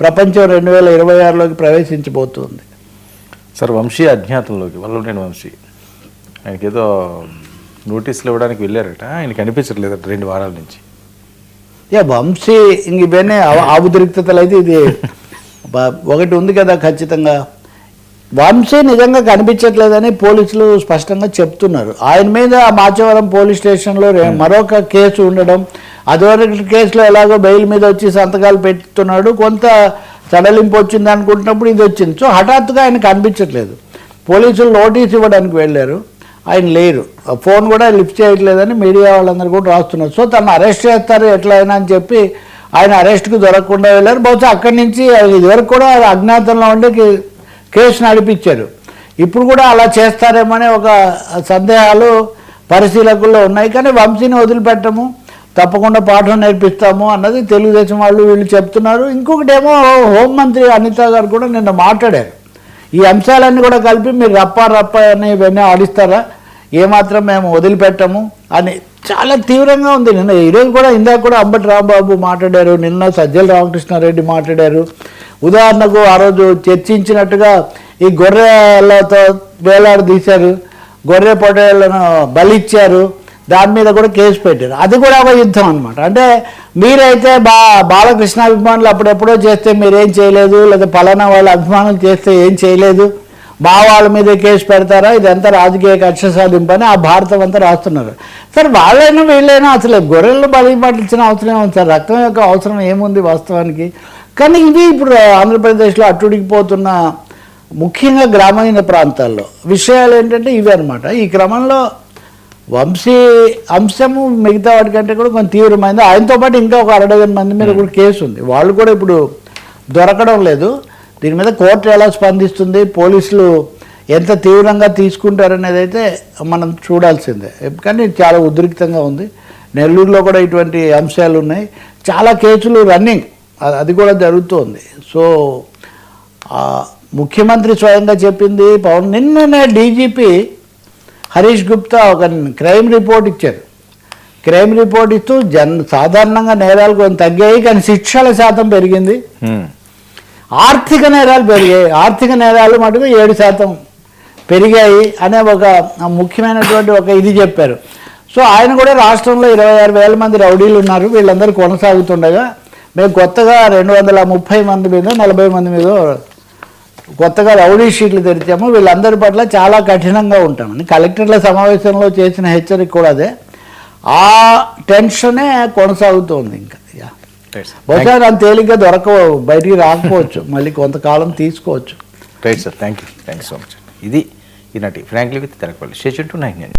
ప్రపంచం 2026లోకి ప్రవేశించబోతుంది. సార్ వంశీ అజ్ఞాతంలోకి వల్లభనేని వంశీ ఆయనకి ఏదో నోటీసులు ఇవ్వడానికి వెళ్ళారట, ఆయన కనిపించట్లేదట 2 వారాల నుంచి. వంశీ ఇంక ఇవన్నీ ఆవుద్రిక్తతలు అయితే ఇది ఒకటి ఉంది కదా ఖచ్చితంగా. వంశీ నిజంగా కనిపించట్లేదని పోలీసులు స్పష్టంగా చెప్తున్నారు. ఆయన మీద మాచవరం పోలీస్ స్టేషన్లో మరొక కేసు ఉండడం, అదొకటి కేసులో ఎలాగో బెయిల్ మీద వచ్చి సంతకాలు పెట్టుతున్నాడు, కొంత సడలింపు వచ్చింది అనుకుంటున్నప్పుడు ఇది వచ్చింది. సో హఠాత్తుగా ఆయన కనిపించట్లేదు. పోలీసులు నోటీస్ ఇవ్వడానికి వెళ్ళారు, ఆయన లేరు, ఫోన్ కూడా లిఫ్ట్ చేయట్లేదని మీడియా వాళ్ళందరూ కూడా రాస్తున్నారు. సో తను అరెస్ట్ చేస్తారు ఎట్లయినా అని చెప్పి ఆయన అరెస్ట్కు దొరకకుండా వెళ్ళారు. బహుశా అక్కడి నుంచి ఇదివరకు కూడా అజ్ఞాతంలో ఉండి కేసు నడిపించారు. ఇప్పుడు కూడా అలా చేస్తారేమనే ఒక సందేహాలు పరిశీలకుల్లో ఉన్నాయి. కానీ వంశీని వదిలిపెట్టము, తప్పకుండా పాఠం నేర్పిస్తాము అన్నది తెలుగుదేశం వాళ్ళు వీళ్ళు చెప్తున్నారు. ఇంకొకటి ఏమో హోంమంత్రి అనిత గారు కూడా నిన్న మాట్లాడారు. ఈ అంశాలన్నీ కూడా కలిపి మీరు రప్ప అని ఇవన్నీ ఆడిస్తారా, ఏమాత్రం మేము వదిలిపెట్టము అని చాలా తీవ్రంగా ఉంది. నిన్న ఈరోజు కూడా ఇందాక కూడా అంబటి రాంబాబు మాట్లాడారు, నిన్న సజ్జల రామకృష్ణారెడ్డి మాట్లాడారు. ఉదాహరణకు ఆ రోజు చర్చించినట్టుగా ఈ గొర్రెలతో వేలాడదీశారు, గొర్రె పొట్టేళ్లను బలిచ్చారు, దాని మీద కూడా కేసు పెట్టారు. అది కూడా ఒక యుద్ధం అనమాట. అంటే మీరైతే బాలకృష్ణ అభిమానులు అప్పుడెప్పుడో చేస్తే మీరేం చేయలేదు, లేదా పలానా వాళ్ళ అభిమానులు చేస్తే ఏం చేయలేదు, మా వాళ్ళ మీద కేసు పెడతారా, ఇదంతా రాజకీయ కక్ష సాధింపని ఆ భారతం అంతా రాస్తున్నారు. సార్ వాళ్ళైనా వీళ్ళైనా అసలు గొర్రెలను బలి పట్టించిన అవసరం ఏముంది సార్, రక్తం యొక్క అవసరం ఏముంది వాస్తవానికి. కానీ ఇది ఇప్పుడు ఆంధ్రప్రదేశ్లో అట్టుడికిపోతున్న ముఖ్యంగా గ్రామీణ ప్రాంతాల్లో విషయాలు ఏంటంటే ఇవి అనమాట. ఈ క్రమంలో వంశీ అంశము మిగతా వాటికంటే కూడా కొంచెం తీవ్రమైంది. ఆయనతో పాటు ఇంకా ఒక 60 మంది మీద కూడా కేసు ఉంది, వాళ్ళు కూడా ఇప్పుడు దొరకడం లేదు. దీని మీద కోర్టు ఎలా స్పందిస్తుంది, పోలీసులు ఎంత తీవ్రంగా తీసుకుంటారనేది అయితే మనం చూడాల్సిందే. కానీ చాలా ఉద్రిక్తంగా ఉంది. నెల్లూరులో కూడా ఇటువంటి అంశాలు ఉన్నాయి, చాలా కేసులు రన్నింగ్, అది కూడా జరుగుతుంది. సో ముఖ్యమంత్రి స్వయంగా చెప్పింది పవన్. నిన్ననే డీజీపీ హరీష్ గుప్తా ఒక క్రైమ్ రిపోర్ట్ ఇచ్చారు. క్రైమ్ రిపోర్ట్ ఇస్తూ సాధారణంగా నేరాలు కొంచెం తగ్గాయి, కానీ శిక్షల శాతం పెరిగింది. ఆర్థిక నేరాలు పెరిగాయి, ఆర్థిక నేరాలు మటుకు 7% పెరిగాయి అనే ఒక ముఖ్యమైనటువంటి ఒక ఇది చెప్పారు. సో ఆయన కూడా రాష్ట్రంలో 26,000 మంది రౌడీలు ఉన్నారు, వీళ్ళందరూ కొనసాగుతుండగా మేము కొత్తగా 230 మంది మీద 40 మంది మీద కొత్తగా రౌడీ షీట్లు తెరిచాము, వీళ్ళందరి పట్ల చాలా కఠినంగా ఉంటామని కలెక్టర్ల సమావేశంలో చేసిన హెచ్చరిక కూడా అదే. ఆ టెన్షనే కొనసాగుతోంది. ఇంకా బహుశా అంత తేలిగ్గా దొరకవు, బయటికి రాకపోవచ్చు, మళ్ళీ కొంతకాలం తీసుకోవచ్చు. Right sir, thank you so much. ఇది ఈనాటి frankly with Telakapalli. Stay tuned to 9 news.